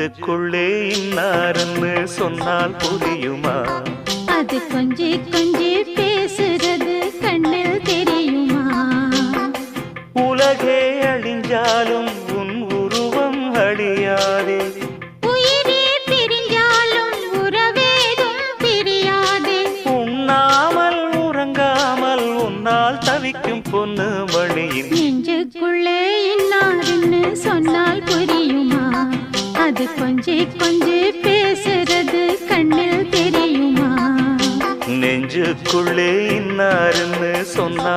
நெஞ்சுக்குள்ளே இன்னாருன்னு சொன்னால் புரியுமா? அது கொஞ்சி கொஞ்சி பேசுறது கண்ணில் தெரியுமா? உலகே அழிஞ்சாலும் உன் உருவம் அழியாதே, உயிரே பிரிஞ்சாலும் உறவேதும் பிரியாதே. உண்ணாமல் உறங்காமல் உன்னால் தவிக்கும் பொண்ணு மணியின் நெஞ்சுக்குள்ளே இன்னாருன்னு சொன்னால் புரியுமா? அது கொஞ்சி கொஞ்சி பேசுறது கண்ணில் தெரியுமா? நெஞ்சுக்குள்ளே இன்னாருன்னு சொன்னா